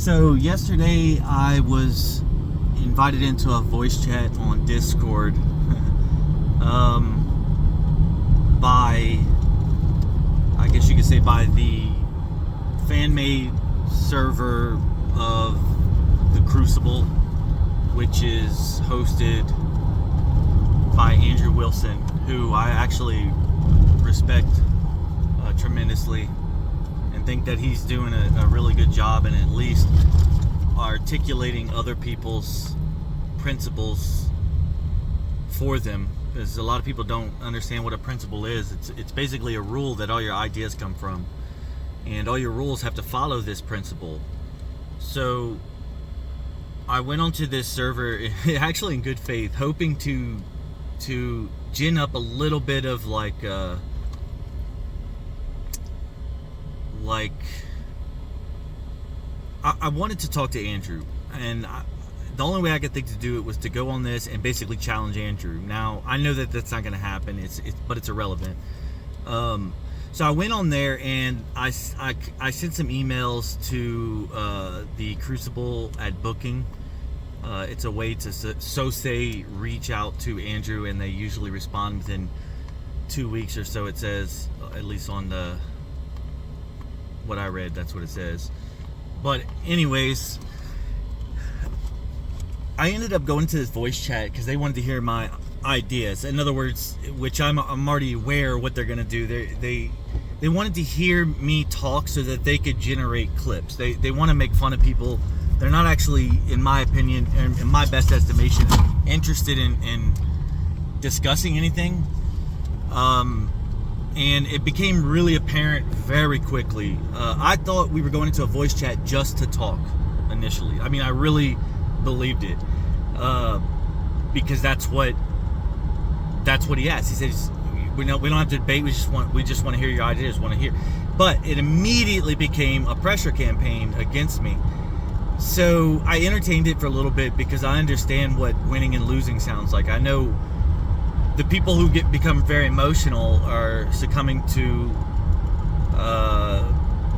So yesterday I was invited into a voice chat on Discord by, I guess you could say, by the fan-made server of the Crucible, which is hosted by Andrew Wilson, who I actually respect tremendously and think that he's doing a really good job in at least articulating other people's principles for them, because a lot of people don't understand what a principle is. It's basically a rule that all your ideas come from, and all your rules have to follow this principle. So I went onto this server actually in good faith, hoping to gin up a little bit of I wanted to talk to Andrew, and the only way I could think to do it was to go on this and basically challenge Andrew. Now I know that that's not going to happen. But it's irrelevant. So I went on there and I sent some emails to the Crucible at Booking. It's a way to reach out to Andrew, and they usually respond within 2 weeks or so. It says, at least on what I read, that's what it says. But anyways, I ended up going to this voice chat because they wanted to hear my ideas. In other words, which I'm already aware what they're gonna do. They wanted to hear me talk so that they could generate clips. They want to make fun of people. They're not actually, in my opinion, in my best estimation, interested in discussing anything. And it became really apparent very quickly. I thought we were going into a voice chat just to talk initially. I mean, I really believed it, because that's what he asked. He says, we don't have to debate. We just want to hear your ideas. But it immediately became a pressure campaign against me. So I entertained it for a little bit because I understand what winning and losing sounds like. I know the people who become very emotional are succumbing to,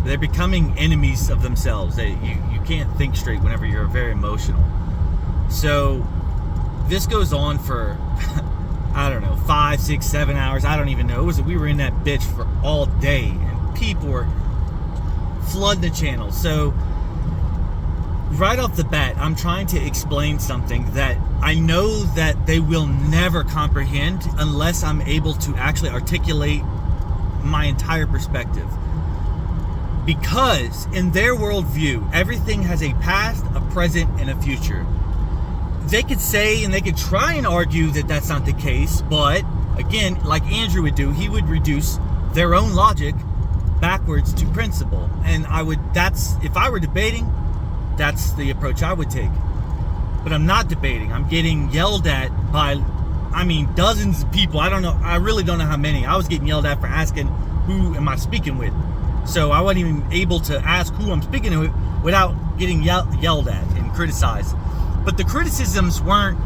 they're becoming enemies of themselves. You can't think straight whenever you're very emotional. So this goes on for, I don't know, 5, 6, 7 hours. I don't even know. We were in that bitch for all day, and people were flooding the channel. So right off the bat, I'm trying to explain something that I know that they will never comprehend unless I'm able to actually articulate my entire perspective. Because in their worldview, everything has a past, a present, and a future. They could say, and they could try and argue that that's not the case, but again, like Andrew would do, he would reduce their own logic backwards to principle. And if I were debating, that's the approach I would take. But I'm not debating. I'm getting yelled at by, dozens of people. I really don't know how many. I was getting yelled at for asking who am I speaking with. So I wasn't even able to ask who I'm speaking to without getting yelled at and criticized. But the criticisms weren't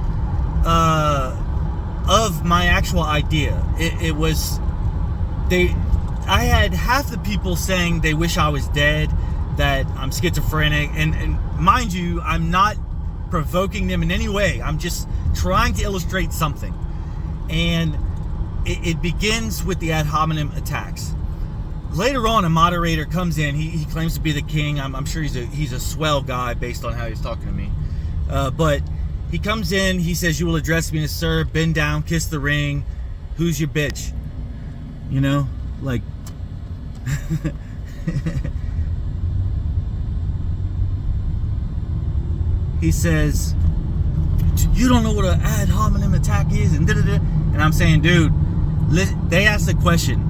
of my actual idea. It was, I had half the people saying they wish I was dead, that I'm schizophrenic, and mind you, I'm not provoking them in any way. I'm just trying to illustrate something. And it begins with the ad hominem attacks. Later on, a moderator comes in. He claims to be the king. I'm sure he's a swell guy based on how he's talking to me. But he comes in. He says, "You will address me as sir. Bend down, kiss the ring. Who's your bitch?" You know, like. He says, "You don't know what an ad hominem attack is," and da-da-da. And I'm saying, dude, they asked the question,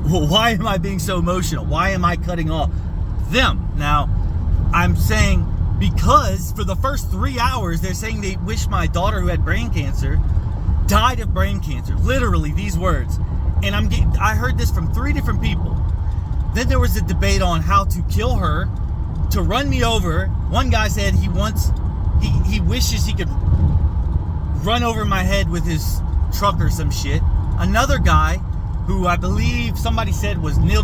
well, why am I being so emotional? Why am I cutting off them? Now, I'm saying because for the first 3 hours, they're saying they wish my daughter, who had brain cancer, died of brain cancer. Literally, these words. And I heard this from 3 different people. Then there was a debate on how to kill her, to run me over. One guy said he wishes he could run over my head with his truck or some shit. Another guy, who I believe somebody said was Neil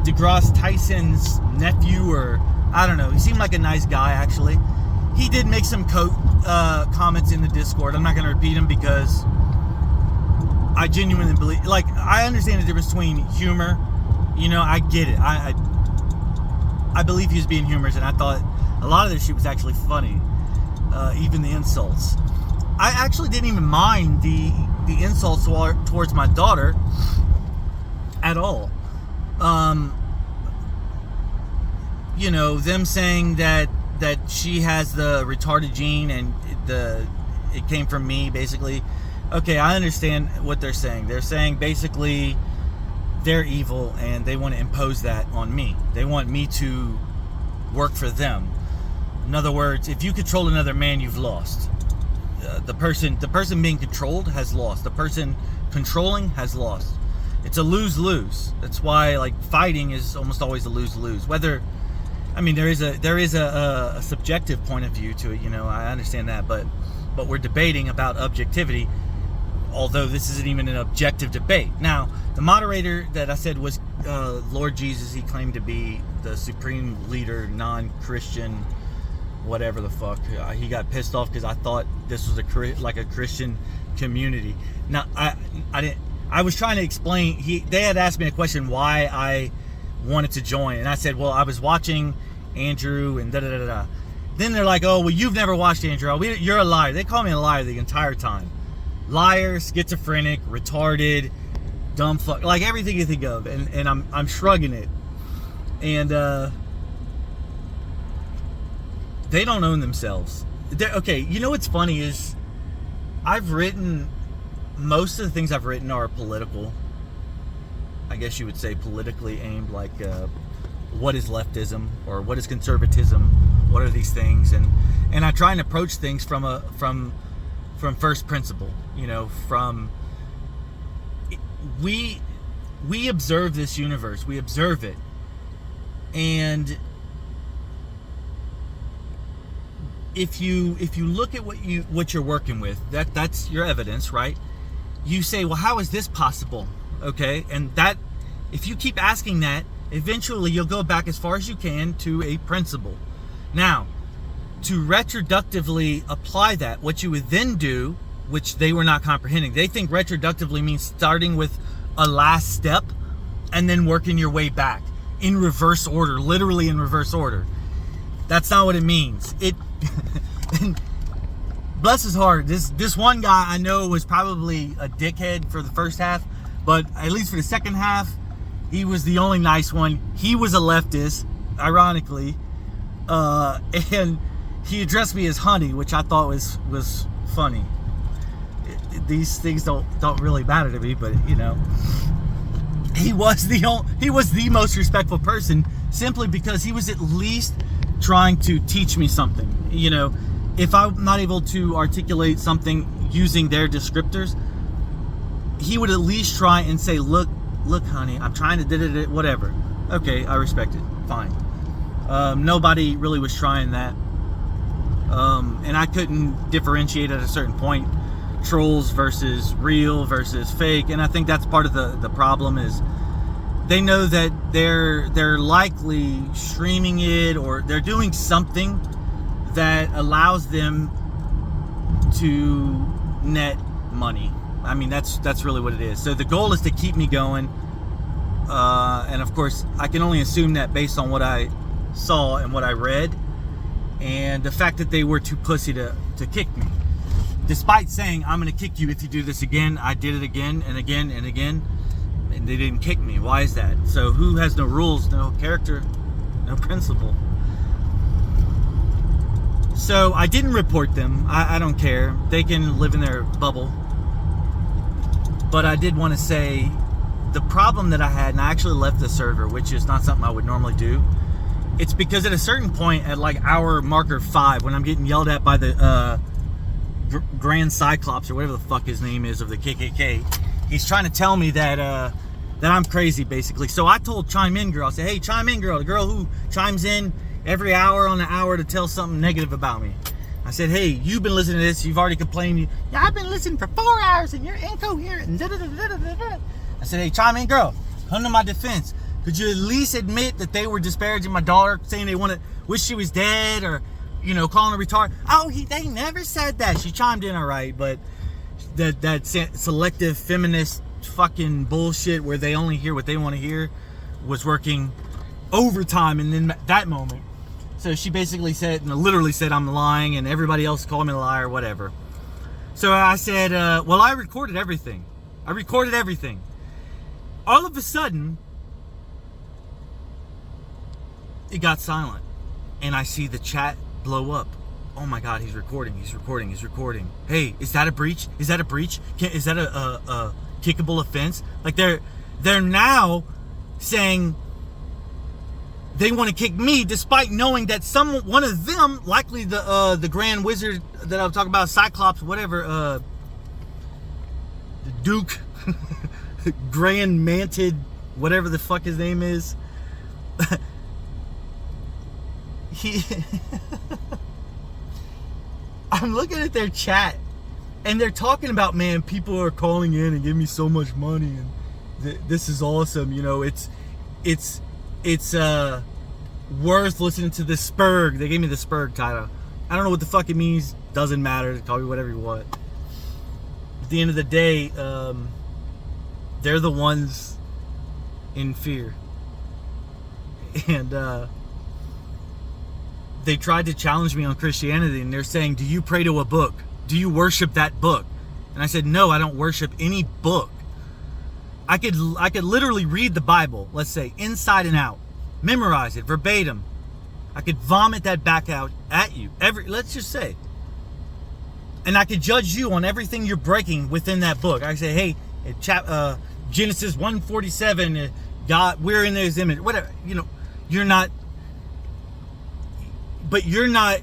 deGrasse Tyson's nephew, or I don't know. He seemed like a nice guy, actually. He did make some comments in the Discord. I'm not going to repeat them because I genuinely believe, like, I understand the difference between humor. You know, I get it. I believe he was being humorous, and I thought a lot of this shit was actually funny. Even the insults. I actually didn't even mind the insults towards my daughter at all. You know, them saying that she has the retarded gene and it came from me, basically. Okay, I understand what they're saying. They're saying basically they're evil and they want to impose that on me. They want me to work for them. In other words, if you control another man, you've lost. The person being controlled has lost. The person controlling has lost. It's a lose-lose. That's why, like, fighting is almost always a lose-lose. Whether, I mean, there is a subjective point of view to it. You know, I understand that, but we're debating about objectivity. Although this isn't even an objective debate. Now, the moderator that I said was Lord Jesus. He claimed to be the supreme leader, non-Christian, whatever the fuck. He got pissed off because I thought this was a Christian community. Now, I was trying to explain. They had asked me a question why I wanted to join, and I said, well, I was watching Andrew and da da da da. Then they're like, oh, well, you've never watched Andrew. You're a liar. They call me a liar the entire time. Liar, schizophrenic, retarded, dumb fuck, like everything you think of, and I'm shrugging it, and they don't own themselves. Okay, you know what's funny is most of the things I've written are political. I guess you would say politically aimed, like what is leftism or what is conservatism? What are these things? And I try and approach things from first principle. You know, we observe this universe. We observe it, and if you look at what you're working with, that's your evidence, right? You say, well, how is this possible? Okay, and that, if you keep asking that, eventually you'll go back as far as you can to a principle. Now, to retroductively apply that, what you would then do, which they were not comprehending, they think retroductively means starting with a last step and then working your way back in reverse order, literally in reverse order. That's not what it means. And bless his heart, this one guy I know was probably a dickhead for the first half, but at least for the second half, he was the only nice one. He was a leftist, ironically, and he addressed me as honey, which I thought was funny. These things don't really matter to me, but you know, he was the most respectful person, simply because he was at least trying to teach me something. You know, if I'm not able to articulate something using their descriptors, he would at least try and say, look, honey, I'm trying to whatever. Okay, I respect it. Fine. Nobody really was trying that. And I couldn't differentiate at a certain point trolls versus real versus fake. And I think that's part of the problem, is they know that they're likely streaming it, or they're doing something that allows them to net money. I mean, that's really what it is. So the goal is to keep me going. And of course, I can only assume that based on what I saw and what I read, and the fact that they were too pussy to kick me. Despite saying, I'm going to kick you if you do this again, I did it again and again and again, and they didn't kick me. Why is that? So who has no rules, no character, no principle? So I didn't report them. I don't care. They can live in their bubble. But I did want to say, the problem that I had, and I actually left the server, which is not something I would normally do. It's because at a certain point, at like hour marker 5, when I'm getting yelled at by the Grand Cyclops, or whatever the fuck his name is, of the KKK, he's trying to tell me that I'm crazy, basically. So I told Chime In Girl, I said, hey, Chime In Girl, the girl who chimes in every hour on the hour to tell something negative about me. I said, hey, you've been listening to this, you've already complained. Yeah, I've been listening for 4 hours and you're incoherent. And I said, hey, Chime In Girl, come to my defense. Could you at least admit that they were disparaging my daughter, saying they wish she was dead, or, calling her retarded? Oh, they never said that. She chimed in all right, but that selective feminist fucking bullshit where they only hear what they want to hear was working overtime in that moment. So she basically literally said I'm lying, and everybody else called me a liar, whatever. So I said, well, I recorded everything. All of a sudden, it got silent, and I see the chat blow up. Oh my God, he's recording. Hey, is that a breach? Is that a kickable offense? Like they're now saying they want to kick me, despite knowing that one of them, likely the Grand Wizard that I was talking about, Cyclops, whatever, the Duke, Grand Mantid, whatever the fuck his name is. I'm looking at their chat, and they're talking about, man, people are calling in and giving me so much money, and this is awesome. It's worth listening to the Spurg. They gave me the Spurg title. I don't know what the fuck it means. Doesn't matter. Call me whatever you want. At the end of the day, they're the ones in fear. And they tried to challenge me on Christianity, and they're saying, do you pray to a book? Do you worship that book? And I said, no, I don't worship any book. I could literally read the Bible, let's say, inside and out. Memorize it verbatim. I could vomit that back out at you. Let's just say. And I could judge you on everything you're breaking within that book. I say, hey, Genesis 1:47, God, we're in His image. Whatever. You're not. But you're not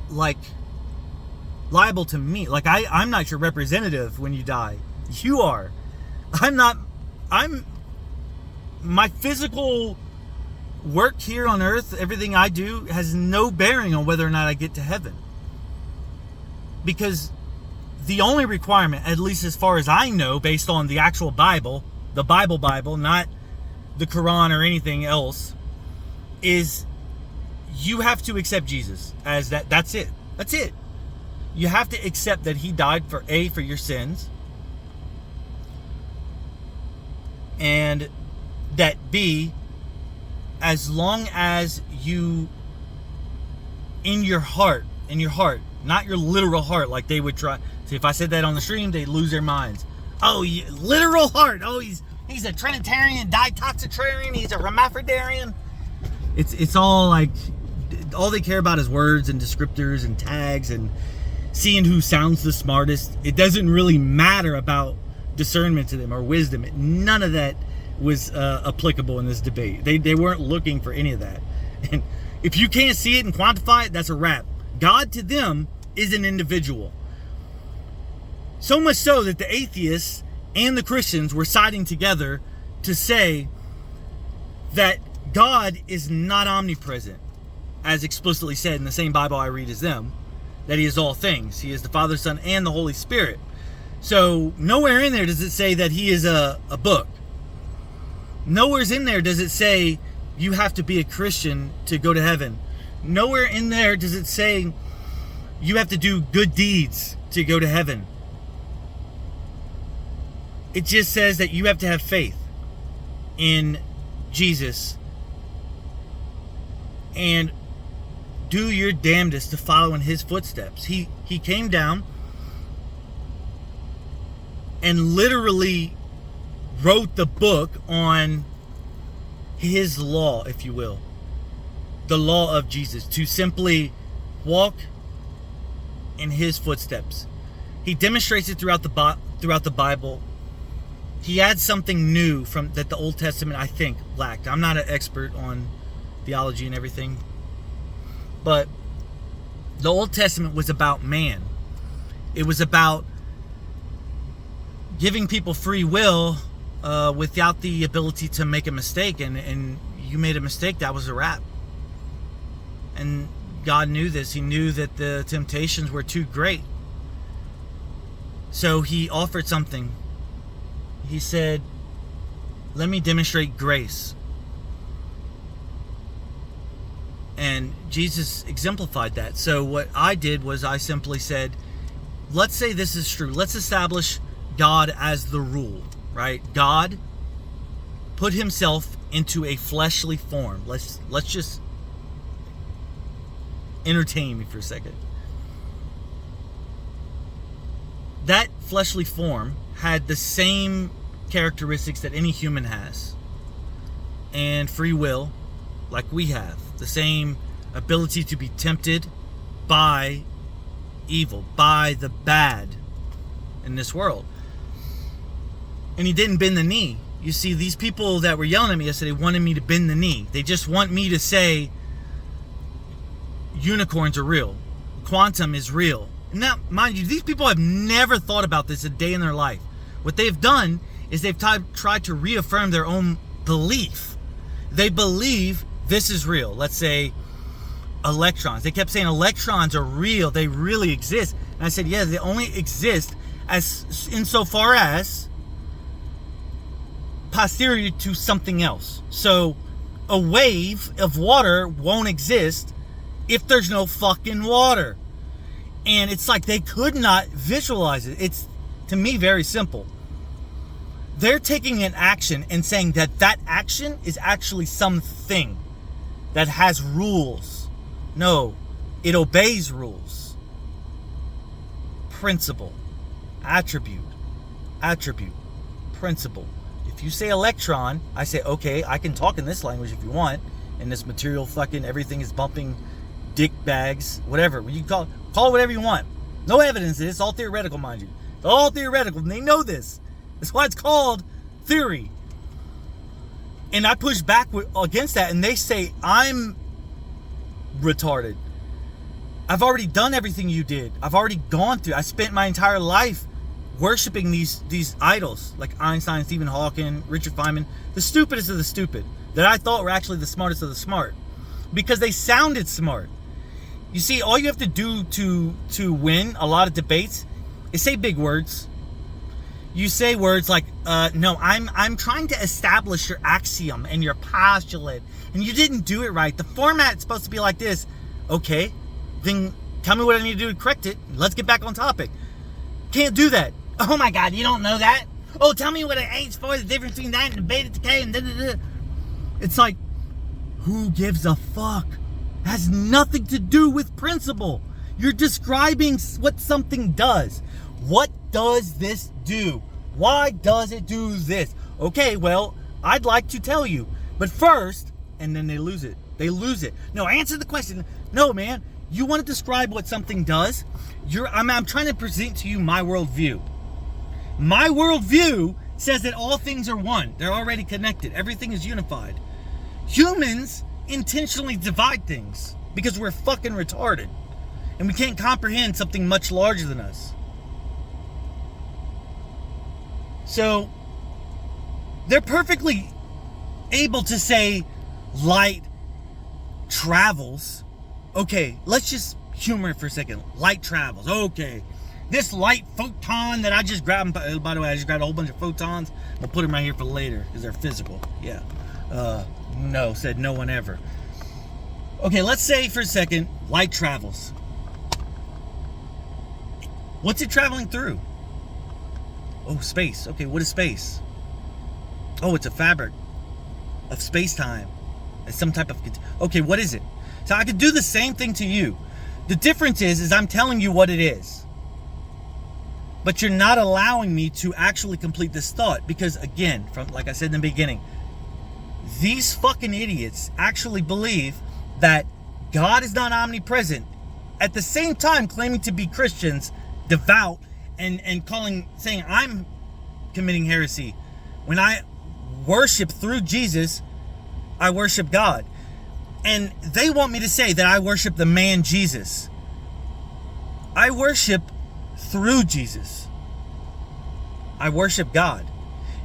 like liable to me. Like I'm not your representative when you die. You are. My physical work here on earth, everything I do has no bearing on whether or not I get to heaven. Because the only requirement, at least as far as I know, based on the actual Bible, the Bible, not the Quran or anything else, is you have to accept Jesus as that. That's it. You have to accept that He died for your sins, and that B, as long as you in your heart, not your literal heart, like they would try. See, if I said that on the stream, they'd lose their minds. Oh, literal heart. Oh, he's a Trinitarian, ditoxitarian. He's a hermaphrodarian. It's all like, all they care about is words and descriptors and tags and seeing who sounds the smartest. It doesn't really matter about discernment to them or wisdom. None of that was applicable in this debate. They weren't looking for any of that. And if you can't see it and quantify it, that's a wrap. God to them is an individual. So much so that the atheists and the Christians were siding together to say that God is not omnipresent, as explicitly said in the same Bible I read as them, that He is all things. He is the Father, Son, and the Holy Spirit. So nowhere in there does it say that He is a book. Nowhere's in there does it say you have to be a Christian to go to heaven. Nowhere in there does it say you have to do good deeds to go to heaven. It just says that you have to have faith in Jesus and do your damnedest to follow in His footsteps. He came down and literally wrote the book on His law, if you will. The law of Jesus, to simply walk in His footsteps. He demonstrates it throughout the Bible. He adds something new from that the Old Testament, I think, lacked. I'm not an expert on theology and everything, but the Old Testament was about man. It was about giving people free will without the ability to make a mistake, and you made a mistake, that was a wrap. And God knew this. He knew that the temptations were too great. So He offered something. He said, let me demonstrate grace. And Jesus exemplified that. So what I did was I simply said, let's say this is true. Let's establish God as the rule, right? God put himself into a fleshly form. Let's just entertain me for a second. That fleshly form had the same characteristics that any human has, and free will, like we have, the same ability to be tempted by evil, by the bad in this world. And he didn't bend the knee. You see, these people that were yelling at me yesterday wanted me to bend the knee. They just want me to say unicorns are real, quantum is real. Now, mind you, these people have never thought about this a day in their life. What they've done is they've tried to reaffirm their own belief. They believe this is real. Let's say electrons. They kept saying electrons are real. They really exist. And I said, yeah, they only exist as insofar as posterior to something else. So a wave of water won't exist if there's no fucking water. And it's like they could not visualize it. It's, to me, very simple. They're taking an action and saying that that action is actually something that has rules. No, it obeys rules. Principle. Attribute. Principle. If you say electron, I say, okay, I can talk in this language if you want. In this material fucking everything is bumping dick bags, whatever. You call it whatever you want. No evidence. It's all theoretical, mind you. It's all theoretical, and they know this. That's why it's called theory. And I push back against that, and they say I'm retarded. I've already done everything you did. I've already gone through. I spent my entire life worshiping these idols like Einstein, Stephen Hawking, Richard Feynman, the stupidest of the stupid that I thought were actually the smartest of the smart because they sounded smart. You see, all you have to do to win a lot of debates is say big words. You say words like, no, I'm trying to establish your axiom and your postulate, and you didn't do it right. The format's supposed to be like this. Okay, then tell me what I need to do to correct it. Let's get back on topic. Can't do that. Oh my God, you don't know that? Oh, tell me what an H for, the difference between that and the beta decay and da-da-da. It's like, who gives a fuck? It has nothing to do with principle. You're describing what something does. What does this do? Why does it do this? Okay, well, I'd like to tell you. But first, and then they lose it. They lose it. No, answer the question. No, man. You want to describe what something does? I'm trying to present to you my worldview. My worldview says that all things are one. They're already connected. Everything is unified. Humans intentionally divide things because we're fucking retarded. And we can't comprehend something much larger than us. So, they're perfectly able to say light travels. Okay, let's just humor it for a second. Light travels. Okay. This light photon that I just grabbed, by the way, I just grabbed a whole bunch of photons. I'll put them right here for later because they're physical. Yeah. No, said no one ever. Okay, let's say for a second, light travels. What's it traveling through? Oh, space. Okay, what is space? Oh, it's a fabric of space-time. It's some type of... Okay, what is it? So I could do the same thing to you. The difference is I'm telling you what it is. But you're not allowing me to actually complete this thought. Because, again, like I said in the beginning, these fucking idiots actually believe that God is not omnipresent. At the same time claiming to be Christians, devout, and saying I'm committing heresy. When I worship through Jesus, I worship God. And they want me to say that I worship the man Jesus. I worship through Jesus. I worship God.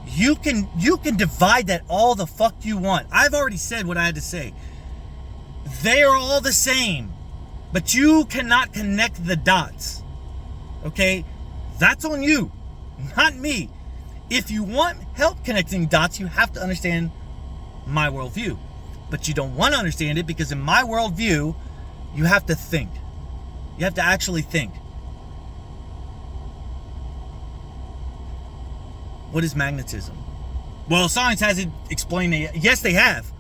You can divide that all the fuck you want. I've already said what I had to say. They are all the same, but you cannot connect the dots. Okay? That's on you, not me. If you want help connecting dots, you have to understand my worldview. But you don't want to understand it because in my worldview, you have to think. You have to actually think. What is magnetism? Well, science hasn't explained it. Yes, they have.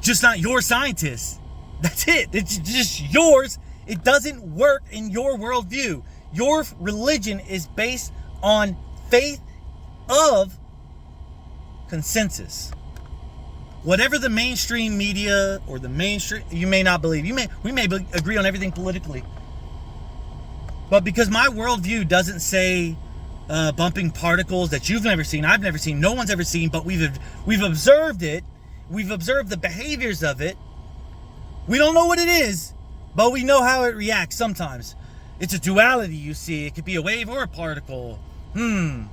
Just not your scientists. That's it. It's just yours. It doesn't work in your worldview. Your religion is based on faith of consensus. Whatever the mainstream media or the mainstream, you may not believe. We may agree on everything politically. But because my worldview doesn't say bumping particles that you've never seen, I've never seen, no one's ever seen, but we've observed it. We've observed the behaviors of it. We don't know what it is, but we know how it reacts sometimes. It's a duality, you see. It could be a wave or a particle. You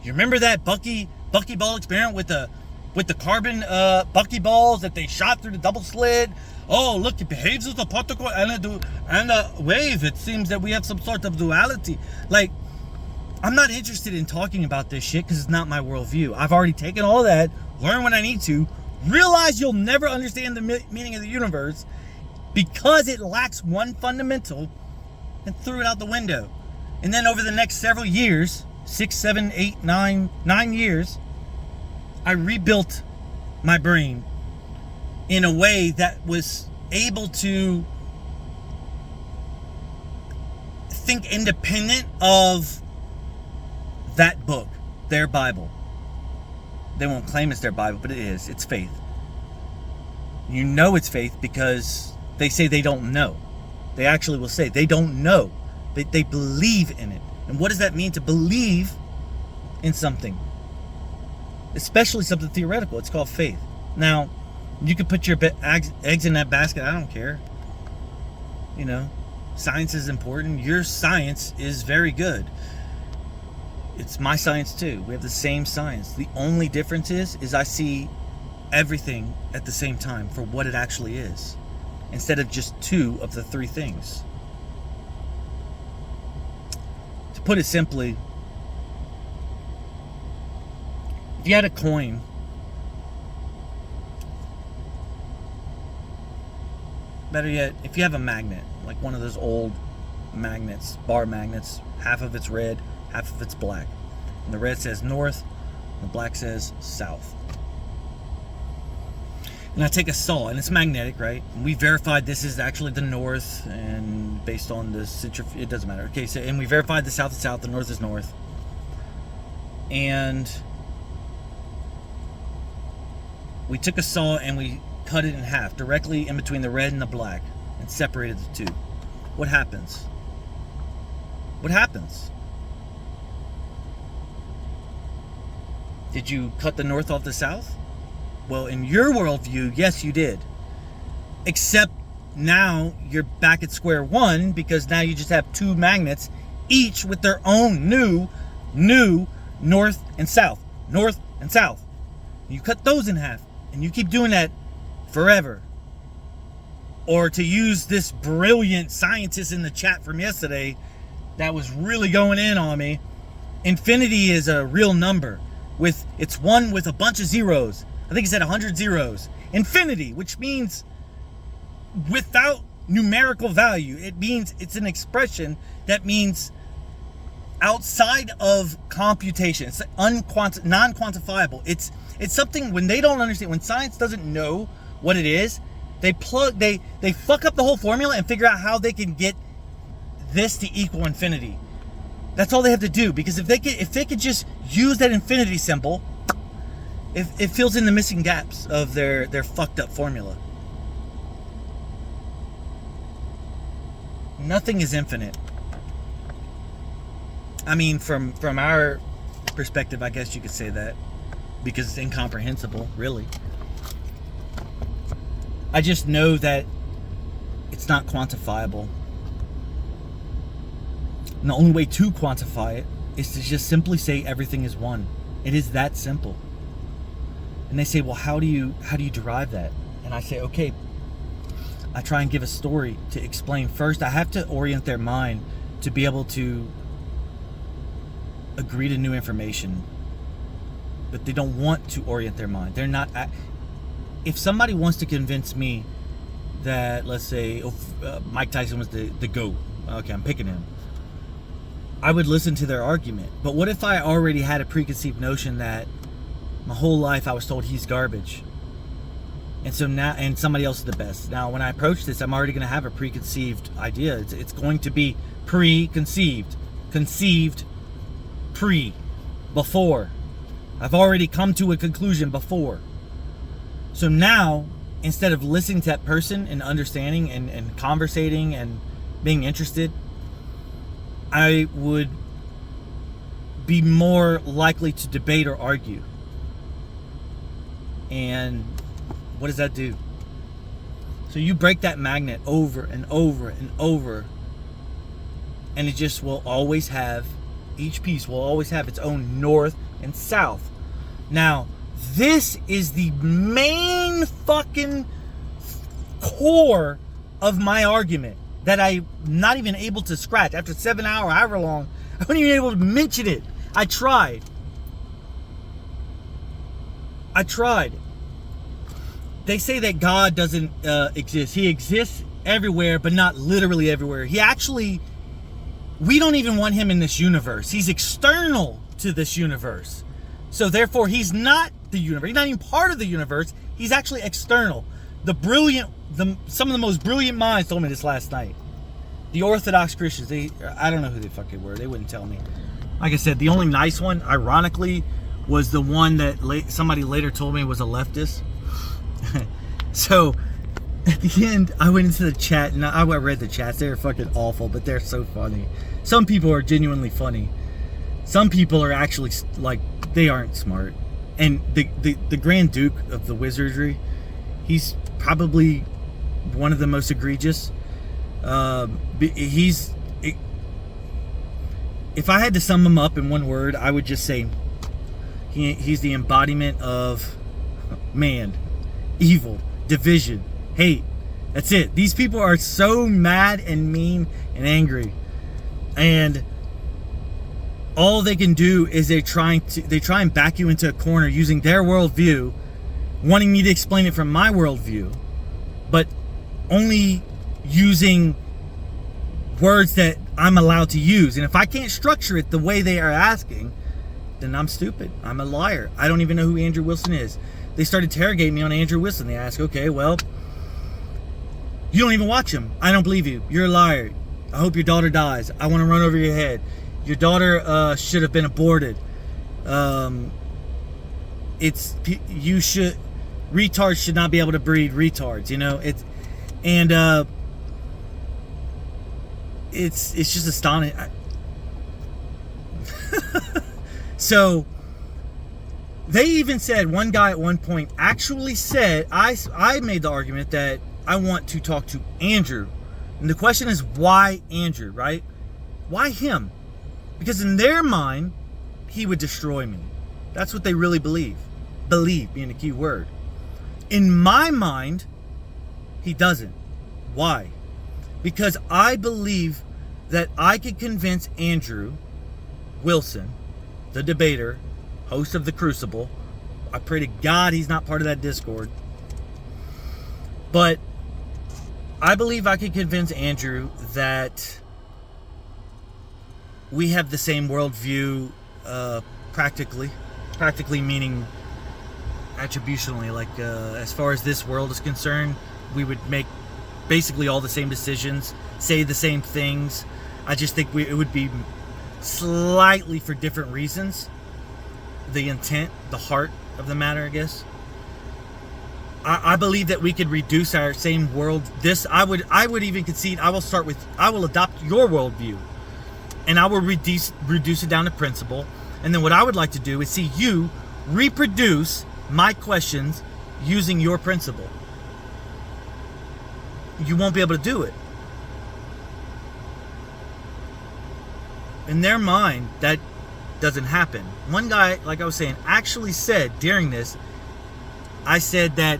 remember that buckyball experiment with the carbon buckyballs that they shot through the double slit? Oh, look, it behaves as a particle and a wave. It seems that we have some sort of duality. Like, I'm not interested in talking about this shit because it's not my worldview. I've already taken all that, learned what I need to, realize you'll never understand the meaning of the universe because it lacks one fundamental, and threw it out the window. And then over the next several years, 6, 7, 8, 9 years, I rebuilt my brain in a way that was able to think independent of that book, their Bible. They won't claim it's their Bible, but it is. It's faith. You know it's faith because they say they don't know. They actually will say they don't know. They believe in it. And what does that mean to believe in something? Especially something theoretical. It's called faith. Now, you can put your eggs in that basket. I don't care. You know, science is important. Your science is very good. It's my science too. We have the same science. The only difference is I see everything at the same time for what it actually is, instead of just two of the three things. To put it simply, if you had a coin, better yet, if you have a magnet, like one of those old magnets, bar magnets, half of it's red, half of it's black. And the red says north, and the black says south. And I take a saw, and it's magnetic, right? And we verified this is actually the north, and based on the it doesn't matter. Okay, so, and we verified the south is south, the north is north. And we took a saw and we cut it in half, directly in between the red and the black, and separated the two. What happens? What happens? Did you cut the north off the south? Well, in your worldview, yes, you did. Except now you're back at square one because now you just have two magnets, each with their own new north and south. North and south. You cut those in half, and you keep doing that forever. Or to use this brilliant scientist in the chat from yesterday that was really going in on me, infinity is a real number. It's one with a bunch of zeros. I think he said 100 zeros. Infinity, which means without numerical value. It means it's an expression that means outside of computation. It's non-quantifiable. It's something when they don't understand, when science doesn't know what it is, they fuck up the whole formula and figure out how they can get this to equal infinity. That's all they have to do, because if they could just use that infinity symbol, it fills in the missing gaps of their fucked up formula. Nothing is infinite. I mean, from our perspective, I guess you could say that, because it's incomprehensible, really. I just know that it's not quantifiable. And the only way to quantify it is to just simply say everything is one. It is that simple. And they say, well, how do you derive that? And I say, okay, I try and give a story to explain. First, I have to orient their mind to be able to agree to new information. but they don't want to orient their mind. They're not. If somebody wants to convince me that, let's say, Mike Tyson was the GOAT, okay, I'm picking him, I would listen to their argument. But what if I already had a preconceived notion that my whole life I was told he's garbage, and so now, and somebody else is the best? Now, when I approach this, I'm already going to have a preconceived idea. It's going to be preconceived, conceived, before. I've already come to a conclusion before. So now, instead of listening to that person and understanding and conversating and being interested, I would be more likely to debate or argue. And what does that do? So you break that magnet over and over and over, and it just will always have, each piece will always have its own north and south. Now, this is the main fucking core of my argument that I'm not even able to scratch. After 7 hours, however long, I wasn't even able to mention it. I tried. They say that God doesn't exist. He exists everywhere, but not literally everywhere. He actually, we don't even want him in this universe. He's external to this universe. So therefore, he's not the universe. He's not even part of the universe. He's actually external. Some of the most brilliant minds told me this last night. The Orthodox Christians, I don't know who they fucking were. They wouldn't tell me. Like I said, the only nice one, ironically, was the one that somebody later told me was a leftist. So, at the end, I went into the chat, and I read the chats. They're fucking awful, but they're so funny. Some people are genuinely funny. Some people are actually, like, they aren't smart. And the Grand Duke of the Wizardry, he's probably one of the most egregious. If I had to sum him up in one word, I would just say he's the embodiment of man, evil, division, hate. That's it. These people are so mad and mean and angry, and all they can do is they try and back you into a corner using their worldview, wanting me to explain it from my worldview, but only using words that I'm allowed to use. And if I can't structure it the way they are asking, then I'm stupid. I'm a liar. I don't even know who Andrew Wilson is. They started interrogating me on Andrew Wilson. They ask, okay, well, you don't even watch him. I don't believe you. You're a liar. I hope your daughter dies. I want to run over your head. Your daughter should have been aborted. Retards should not be able to breed retards. You know, it's just astonishing. So they even said, one guy at one point actually said, I made the argument that I want to talk to Andrew. And the question is, why Andrew, right? Why him? Because in their mind, he would destroy me. That's what they really believe. Believe being a key word. In my mind, he doesn't. Why? Because I believe that I could convince Andrew Wilson, the debater, host of The Crucible. I pray to God he's not part of that Discord. But I believe I could convince Andrew that we have the same worldview, practically meaning attributionally, like as far as this world is concerned, we would make basically all the same decisions, say the same things. I just think it would be slightly for different reasons. The intent, the heart of the matter, I guess. I believe that we could reduce our same world. I would even concede. I will adopt your worldview, and I will reduce it down to principle. And then what I would like to do is see you reproduce my questions using your principle. You won't be able to do it. In their mind, that doesn't happen. One guy, like I was saying, actually said during this, I said that